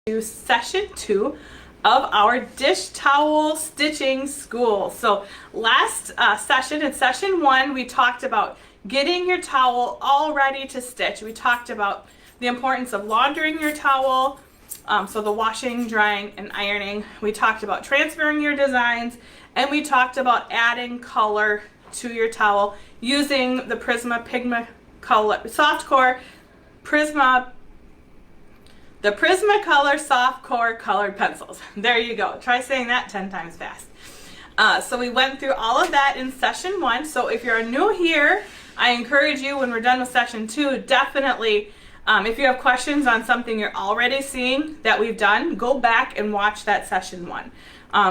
to session 2 of our dish towel stitching school. So last session, in session 1, we talked about getting your towel all ready to stitch. We talked about the importance of laundering your towel, so the washing, drying, and ironing. We talked about transferring your designs, and we talked about adding color to your towel using the Prismacolor Softcore colored pencils. There you go. Try saying that 10 times fast. So we went through all of that in session 1. So if you're new here, I encourage you, when we're done with session 2, definitely, if you have questions on something you're already seeing that we've done, go back and watch that session 1.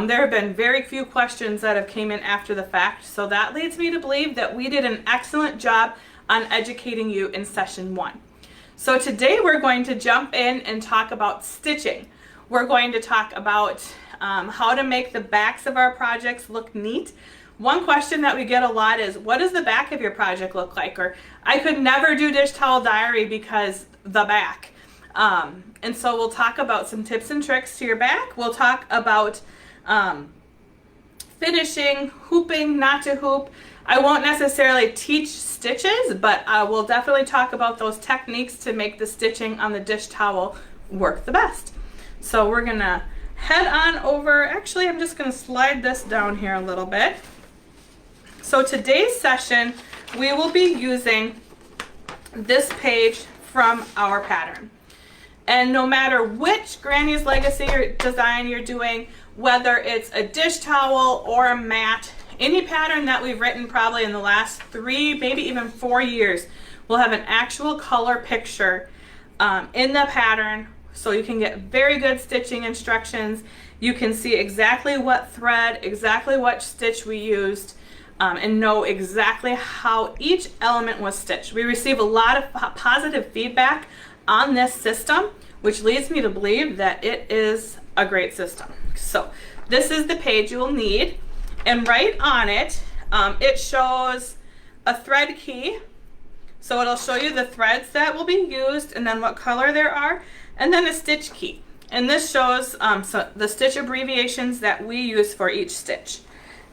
There have been very few questions that have came in after the fact, so that leads me to believe that we did an excellent job on educating you in session 1. So today we're going to jump in and talk about stitching. We're going to talk about how to make the backs of our projects look neat. One question that we get a lot is, what does the back of your project look like? Or, I could never do dish towel diary because the back. And so we'll talk about some tips and tricks to your back. We'll talk about finishing, hooping, not to hoop. I won't necessarily teach stitches, but I will definitely talk about those techniques to make the stitching on the dish towel work the best. So we're gonna head on over. Actually, I'm just gonna slide this down here a little bit. So today's session, we will be using this page from our pattern. And no matter which Granny's Legacy or design you're doing, whether it's a dish towel or a mat, any pattern that we've written probably in the last 3, maybe even 4 years, will have an actual color picture in the pattern, so you can get very good stitching instructions. You can see exactly what thread, exactly what stitch we used, and know exactly how each element was stitched. We receive a lot of positive feedback on this system, which leads me to believe that it is a great system. So this is the page you will need, and right on it, it shows a thread key. So it'll show you the threads that will be used and then what color there are, and then a stitch key. And this shows so the stitch abbreviations that we use for each stitch.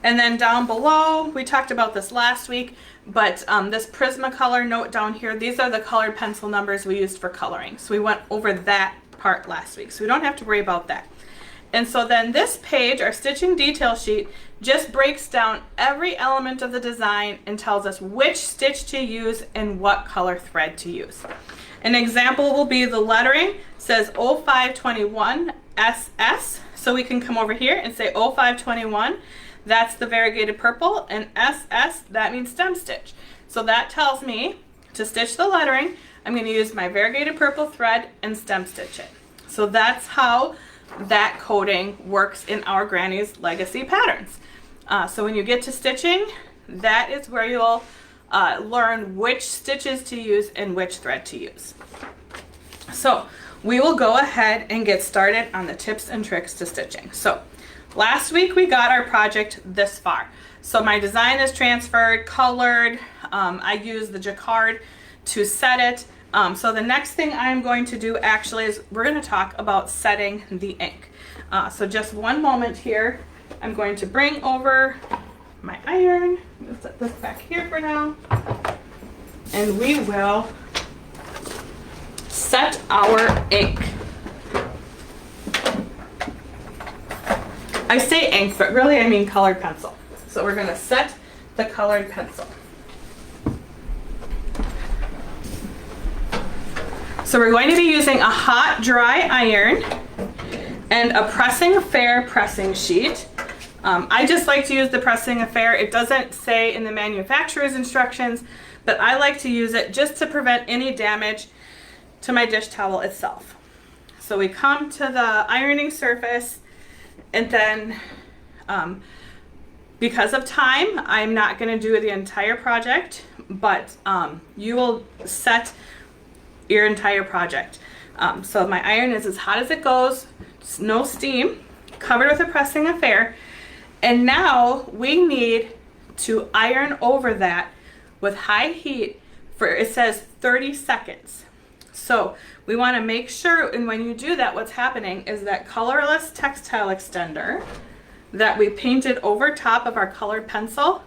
And then down below, we talked about this last week, but this Prismacolor note down here, these are the colored pencil numbers we used for coloring. So we went over that part last week, so we don't have to worry about that. And so then this page, our stitching detail sheet, just breaks down every element of the design and tells us which stitch to use and what color thread to use. An example will be the lettering says 0521 SS, so we can come over here and say 0521. That's the variegated purple, and SS, that means stem stitch. So that tells me to stitch the lettering, I'm going to use my variegated purple thread and stem stitch it. So that's how that coding works in our Granny's Legacy patterns. So when you get to stitching, that is where you'll learn which stitches to use and which thread to use. So we will go ahead and get started on the tips and tricks to stitching. So last week we got our project this far. So my design is transferred, colored. I use the jacquard to set it. So the next thing I'm going to do actually is we're going to talk about setting the ink. So just one moment here. I'm going to bring over my iron. Let's set this back here for now. And we will set our ink. I say ink, but really I mean colored pencil. So we're going to set the colored pencil. So we're going to be using a hot, dry iron and a Pressing Fair pressing sheet. I just like to use the Pressing Fair. It doesn't say in the manufacturer's instructions, but I like to use it just to prevent any damage to my dish towel itself. So we come to the ironing surface, and then because of time, I'm not going to do the entire project, but you will set your entire project. So my iron is as hot as it goes, no steam, covered with a Pressing Fair, and now we need to iron over that with high heat for, it says 30 seconds. So we want to make sure, and when you do that, what's happening is that colorless textile extender that we painted over top of our colored pencil,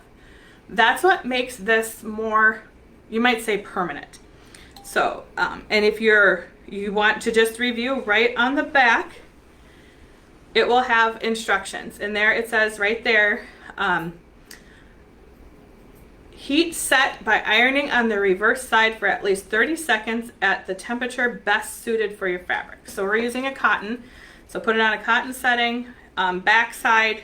that's what makes this more, you might say, permanent. So, and if you want to just review, right on the back, it will have instructions. And there it says right there, heat set by ironing on the reverse side for at least 30 seconds at the temperature best suited for your fabric. So we're using a cotton. So put it on a cotton setting, back side.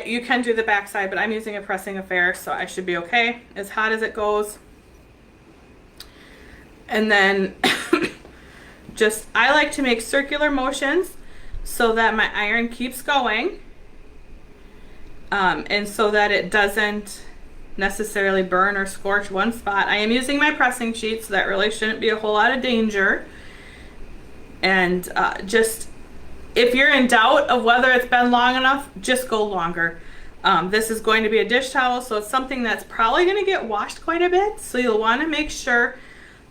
You can do the back side, but I'm using a pressing affair, so I should be okay. As hot as it goes. And then I like to make circular motions so that my iron keeps going. And so that it doesn't necessarily burn or scorch one spot. I am using my pressing sheet, so that really shouldn't be a whole lot of danger. And just, if you're in doubt of whether it's been long enough, just go longer. This is going to be a dish towel, so it's something that's probably going to get washed quite a bit. So you'll want to make sure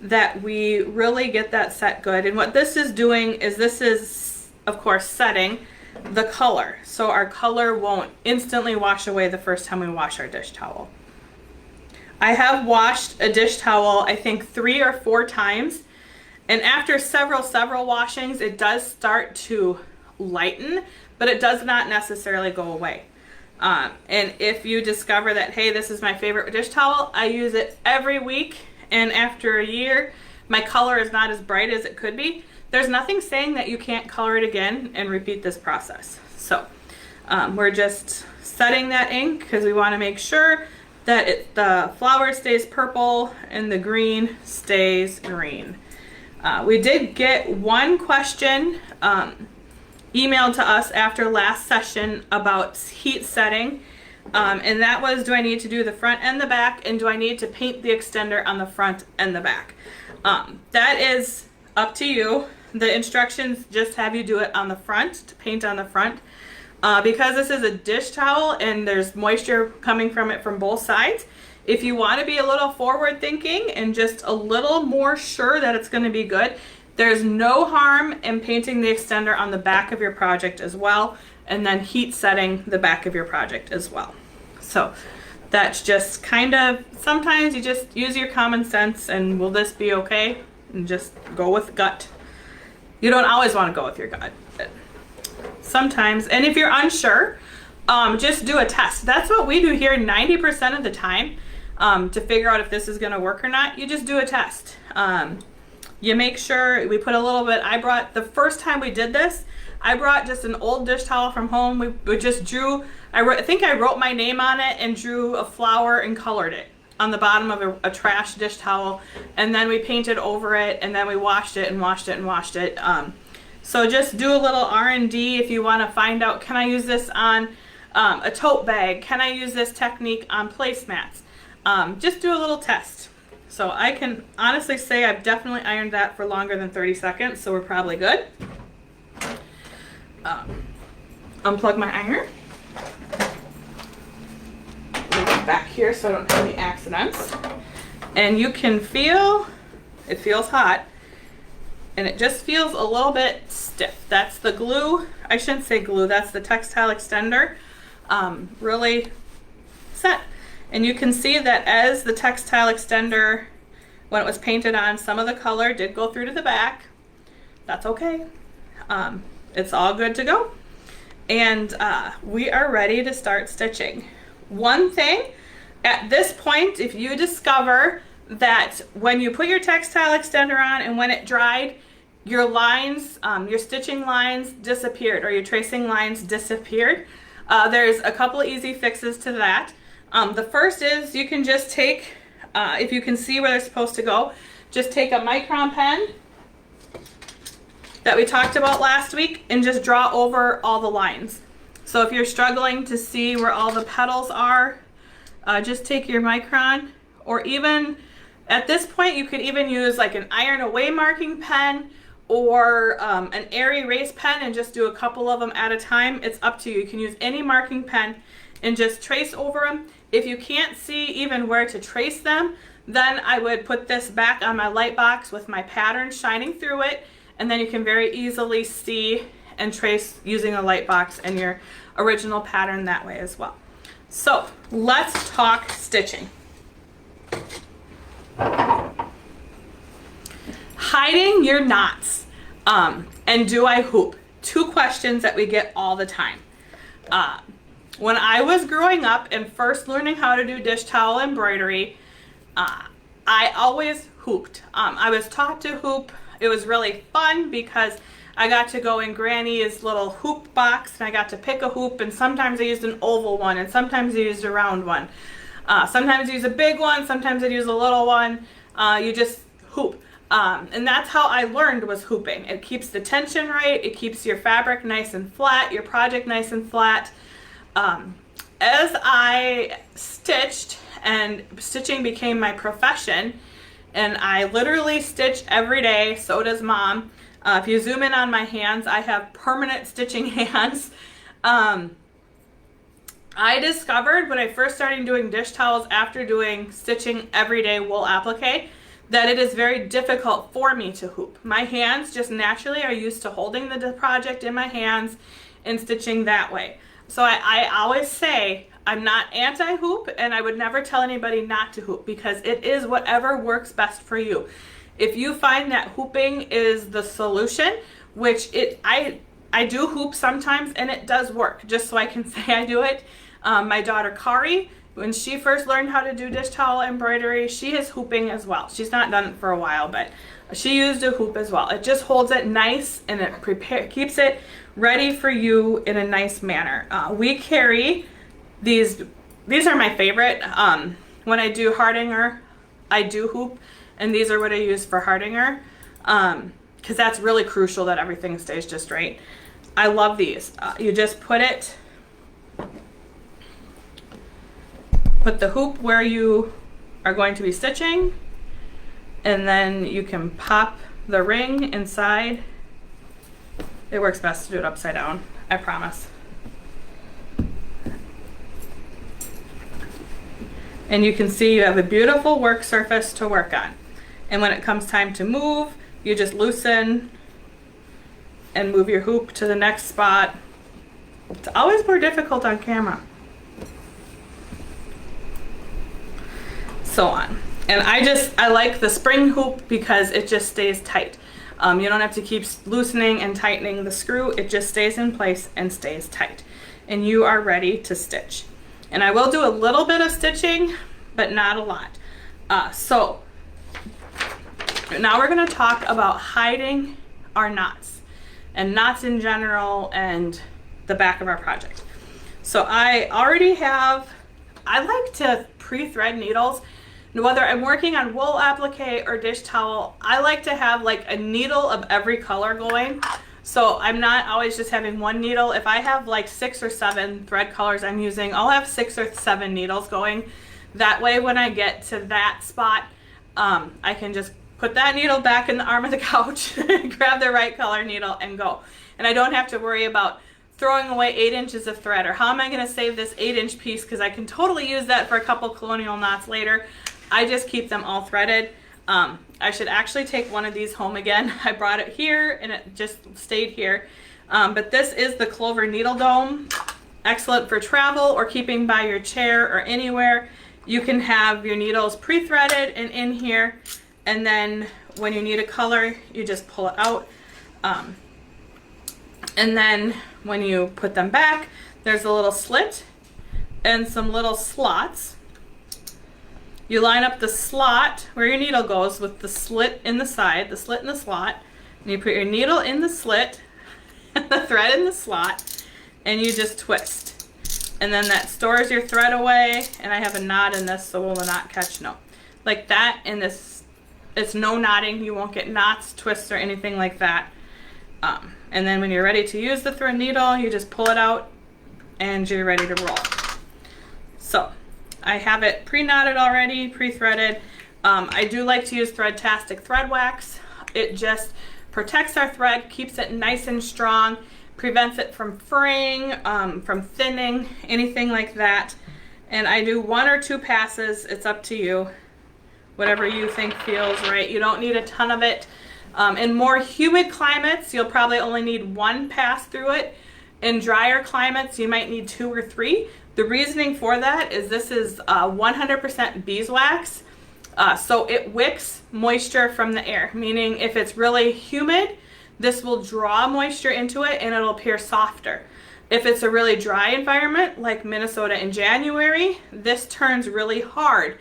that we really get that set good. And what this is doing is this is, of course, setting the color. So our color won't instantly wash away the first time we wash our dish towel. I have washed a dish towel, I think 3 or 4 times. And after several washings, it does start to lighten, but it does not necessarily go away. And if you discover that, hey, this is my favorite dish towel, I use it every week, and after a year, my color is not as bright as it could be, there's nothing saying that you can't color it again and repeat this process. So we're just setting that ink because we want to make sure that the flower stays purple and the green stays green. We did get one question emailed to us after last session about heat setting. And that was, do I need to do the front and the back, and do I need to paint the extender on the front and the back? That is up to you. The instructions just have you do it on the front, to paint on the front. Because this is a dish towel and there's moisture coming from it from both sides, if you want to be a little forward thinking and just a little more sure that it's going to be good, there's no harm in painting the extender on the back of your project as well, and then heat setting the back of your project as well. So that's just kind of, sometimes you just use your common sense and will this be okay? And just go with gut. You don't always want to go with your gut, but sometimes. And if you're unsure, just do a test. That's what we do here 90% of the time, to figure out if this is going to work or not. You just do a test. You make sure, we put a little bit, the first time we did this, I brought just an old dish towel from home. We just drew, I think I wrote my name on it and drew a flower and colored it on the bottom of a trash dish towel. And then we painted over it, and then we washed it and washed it and washed it. So just do a little R&D if you want to find out, can I use this on a tote bag? Can I use this technique on placemats? Just do a little test. So I can honestly say I've definitely ironed that for longer than 30 seconds, so we're probably good. Unplug my iron. Back here so I don't have any accidents. And you can feel, it feels hot, and it just feels a little bit stiff. That's the glue, I shouldn't say glue, that's the textile extender really set. And you can see that as the textile extender, when it was painted on, some of the color did go through to the back. That's okay. It's all good to go. And we are ready to start stitching. One thing, at this point, if you discover that when you put your textile extender on and when it dried, your lines, your stitching lines disappeared, or your tracing lines disappeared, there's a couple of easy fixes to that. The first is you can just take, if you can see where they're supposed to go, just take a micron pen that we talked about last week and just draw over all the lines. So if you're struggling to see where all the petals are, just take your micron, or even at this point you could even use like an iron away marking pen or an air erase pen and just do a couple of them at a time. It's up to you. You can use any marking pen and just trace over them. If you can't see even where to trace them, Then I would put this back on my light box with my pattern shining through it, and then you can very easily see and trace using a light box and your original pattern that way as well. So let's talk stitching. Hiding your knots, and do I hoop? Two questions that we get all the time. When I was growing up and first learning how to do dish towel embroidery, I always hooped. I was taught to hoop. It was really fun because I got to go in Granny's little hoop box and I got to pick a hoop, and sometimes I used an oval one and sometimes I used a round one. Sometimes I use a big one, sometimes I use a little one. You just hoop. And that's how I learned, was hooping. It keeps the tension right, it keeps your fabric nice and flat, your project nice and flat. As I stitched and stitching became my profession, and I literally stitch every day, so does Mom. If you zoom in on my hands, I have permanent stitching hands. I discovered when I first started doing dish towels after doing stitching everyday wool applique that it is very difficult for me to hoop. My hands just naturally are used to holding the project in my hands and stitching that way. So I always say I'm not anti-hoop, and I would never tell anybody not to hoop because it is whatever works best for you. If you find that hooping is the solution, which I do hoop sometimes and it does work, just so I can say I do it. My daughter Kari, when she first learned how to do dish towel embroidery, she is hooping as well. She's not done it for a while, but she used a hoop as well. It just holds it nice and it keeps it ready for you in a nice manner. We carry these are my favorite. When I do Hardinger, I do hoop, and these are what I use for Hardinger, because that's really crucial that everything stays just right. I love these. You just put the hoop where you are going to be stitching, and then you can pop the ring inside. It works best to do it upside down, I promise. And you can see you have a beautiful work surface to work on. And when it comes time to move, you just loosen and move your hoop to the next spot. It's always more difficult on camera. So on. And I like the spring hoop because it just stays tight. You don't have to keep loosening and tightening the screw. It just stays in place and stays tight. And you are ready to stitch. And I will do a little bit of stitching, but not a lot. So now we're going to talk about hiding our knots and knots in general and the back of our project. So I like to pre-thread needles. Whether I'm working on wool applique or dish towel, I like to have like a needle of every color going. So I'm not always just having one needle. If I have like 6 or 7 thread colors I'm using, I'll have 6 or 7 needles going. That way when I get to that spot, I can just put that needle back in the arm of the couch, grab the right color needle and go. And I don't have to worry about throwing away 8 inches of thread, or how am I going to save this 8-inch piece because I can totally use that for a couple colonial knots later. I just keep them all threaded. I should actually take one of these home again. I brought it here and it just stayed here. But this is the Clover Needle Dome. Excellent for travel or keeping by your chair or anywhere. You can have your needles pre-threaded and in here, and then when you need a color, you just pull it out. And then when you put them back, there's a little slit and some little slots. You line up the slot where your needle goes with the slit in the side, the slit in the slot, and you put your needle in the slit, the thread in the slot, and you just twist. And then that stores your thread away, and I have a knot in this so will not catch, no. Like that, and this, it's no knotting, you won't get knots, twists, or anything like that. And then when you're ready to use the thread needle, you just pull it out, and you're ready to roll. So, I have it pre-knotted already, pre-threaded. I do like to use Threadtastic thread wax. It just protects our thread, keeps it nice and strong, prevents it from fraying, from thinning, anything like that. And I do 1 or 2 passes, it's up to you. whatever you think feels right. You don't need a ton of it. In more humid climates, you'll probably only need 1 pass through it. In drier climates, you might need 2 or 3. The reasoning for that is this is 100% beeswax, so it wicks moisture from the air, meaning if it's really humid, this will draw moisture into it and it'll appear softer. If it's a really dry environment like Minnesota in January, this turns really hard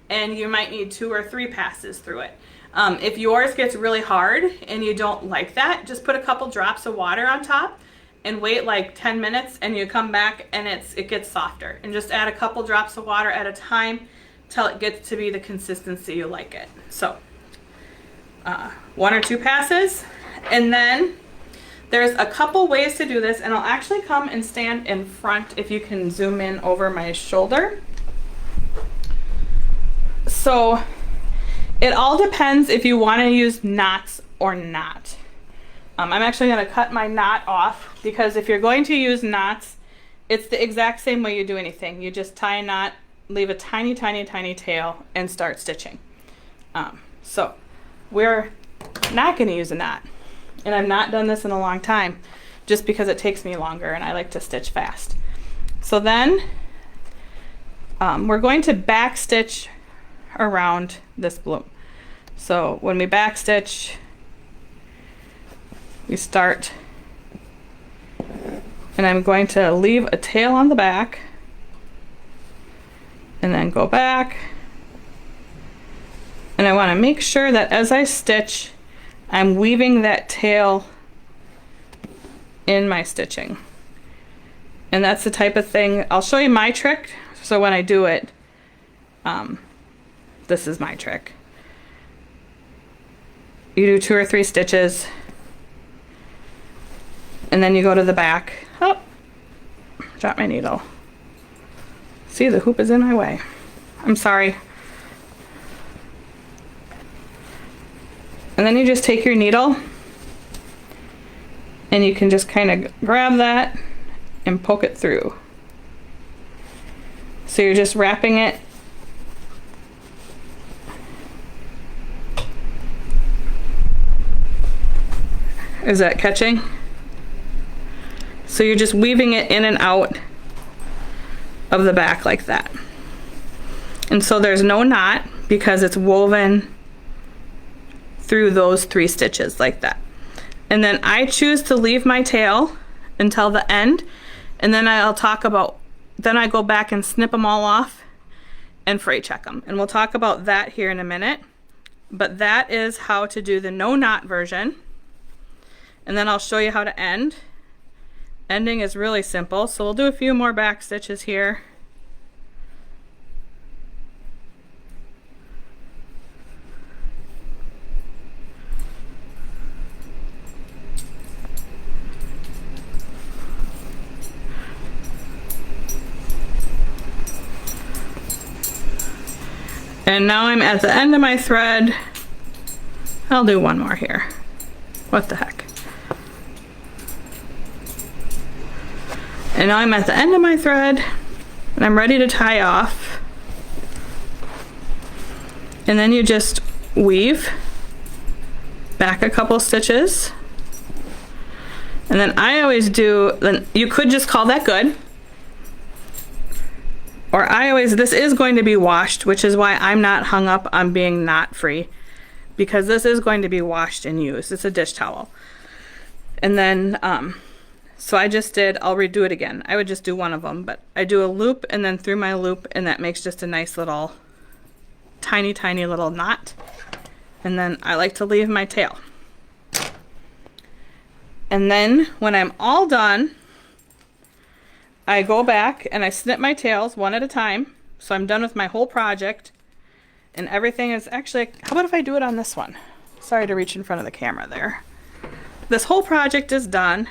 and you might need 2 or 3 passes through it. If yours gets really hard and you don't like that, just put a couple drops of water on top and wait like 10 minutes and you come back and it gets softer. And just add a couple drops of water at a time till it gets to be the consistency you like it. So 1 or 2 passes. And then there's a couple ways to do this, and I'll actually come and stand in front if you can zoom in over my shoulder. So it all depends if you want to use knots or not. I'm actually going to cut my knot off because if you're going to use knots, it's the exact same way you do anything. You just tie a knot, leave a tiny, tiny, tiny tail, and start stitching. So we're not going to use a knot. And I've not done this in a long time just because it takes me longer and I like to stitch fast. So then we're going to back stitch around this bloom. So when we back stitch, we start, and I'm going to leave a tail on the back and then go back. And I want to make sure that as I stitch, I'm weaving that tail in my stitching. And that's the type of thing, I'll show you my trick. So when I do it, this is my trick. You do 2 or 3 stitches, and then you go to the back. Oh, drop my needle. See, the hoop is in my way. I'm sorry. And then you just take your needle and you can just kind of grab that and poke it through. So you're just wrapping it. Is that catching? So you're just weaving it in and out of the back like that. And so there's no knot because it's woven through those 3 stitches like that. And then I choose to leave my tail until the end, and then I'll talk about, then I go back and snip them all off and fray check them. And we'll talk about that here in a minute. But that is how to do the no knot version. And then I'll show you how to end. Ending is really simple, so we'll do a few more back stitches here. And now I'm at the end of my thread. I'll do one more here. What the heck? And now I'm at the end of my thread and I'm ready to tie off. And then you just weave back a couple stitches. And then I always do, then you could just call that good. Or this is going to be washed, which is why I'm not hung up on being knot free, because this is going to be washed and used. It's a dish towel. And then, so I'll redo it again. I would just do one of them, but I do a loop and then through my loop, and that makes just a nice little, tiny, tiny little knot. And then I like to leave my tail. And then when I'm all done, I go back and I snip my tails one at a time. So I'm done with my whole project and everything is actually, how about if I do it on this one? Sorry to reach in front of the camera there. This whole project is done.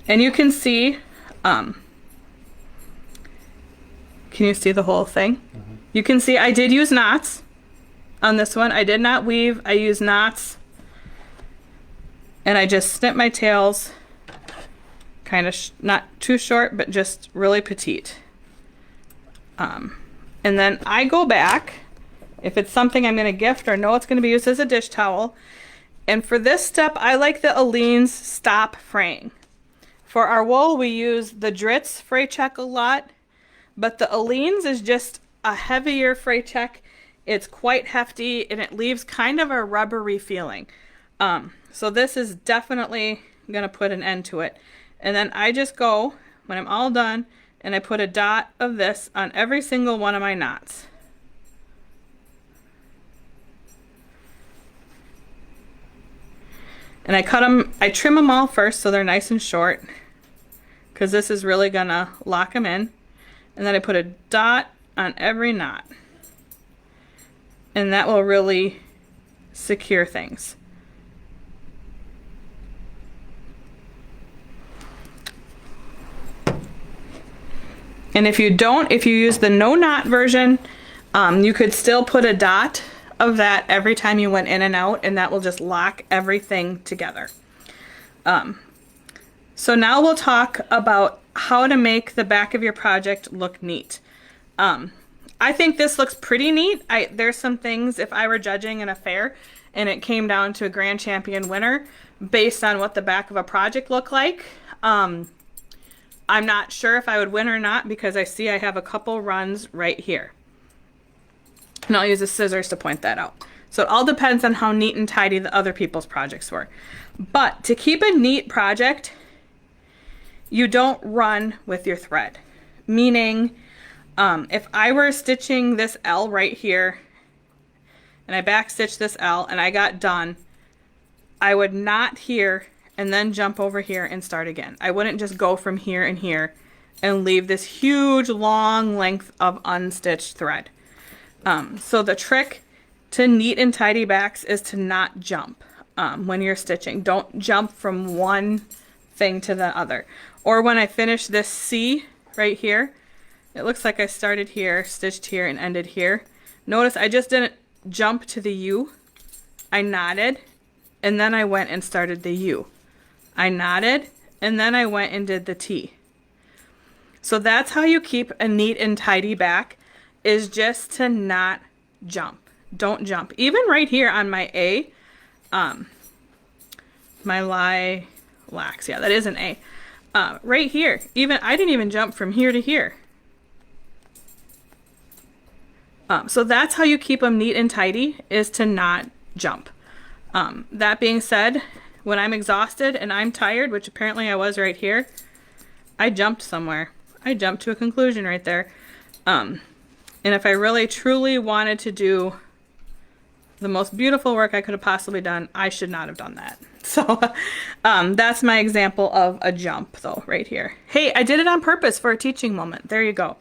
And you can see, can you see the whole thing? Mm-hmm. You can see I did use knots on this one. I did not weave, I used knots. And I just snip my tails, kind of not too short, but just really petite. And then I go back, if it's something I'm going to gift or know it's going to be used as a dish towel. And for this step, I like the Aleene's Stop Fraying. For our wool, we use the Dritz fray check a lot, but the Aleene's is just a heavier fray check. It's quite hefty and it leaves kind of a rubbery feeling. So this is definitely going to put an end to it. And then I just go, when I'm all done, and I put a dot of this on every single one of my knots. And I cut them, I trim them all first so they're nice and short, because this is really gonna lock them in. And then I put a dot on every knot. And that will really secure things. And if you use the no knot version, you could still put a dot of that every time you went in and out, and that will just lock everything together. So now we'll talk about how to make the back of your project look neat. I think this looks pretty neat. There's some things, if I were judging in a fair and it came down to a grand champion winner based on what the back of a project looked like, I'm not sure if I would win or not, because I see I have a couple runs right here. And I'll use the scissors to point that out. So it all depends on how neat and tidy the other people's projects were. But to keep a neat project, you don't run with your thread. Meaning, if I were stitching this L right here, and I back stitched this L and I got done, I would knot here and then jump over here and start again. I wouldn't just go from here and here and leave this huge long length of unstitched thread. So the trick to neat and tidy backs is to not jump when you're stitching. Don't jump from one thing to the other. Or when I finish this C right here, it looks like I started here, stitched here, and ended here. Notice I just didn't jump to the U. I knotted, and then I went and started the U. I knotted, and then I went and did the T. So that's how you keep a neat and tidy back, is just to not jump. Don't jump. Even right here on my A, my lilacs, yeah, that is an A. Right here, I didn't even jump from here to here. So that's how you keep them neat and tidy, is to not jump. That being said, when I'm exhausted and I'm tired, which apparently I was right here, I jumped somewhere. I jumped to a conclusion right there. And if I really truly wanted to do the most beautiful work I could have possibly done, I should not have done that. So that's my example of a jump though, right here. Hey, I did it on purpose for a teaching moment. There you go.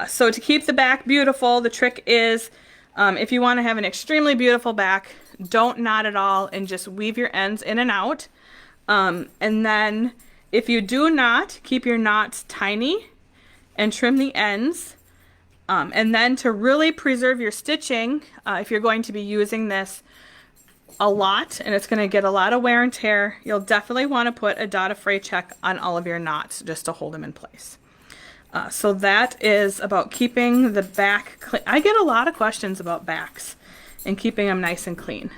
So to keep the back beautiful, the trick is, if you want to have an extremely beautiful back, don't knot at all and just weave your ends in and out. And then if you do knot, keep your knots tiny and trim the ends. And then to really preserve your stitching, if you're going to be using this a lot and it's going to get a lot of wear and tear, you'll definitely want to put a dot of fray check on all of your knots just to hold them in place. So that is about keeping the back clean. I get a lot of questions about backs and keeping them nice and clean.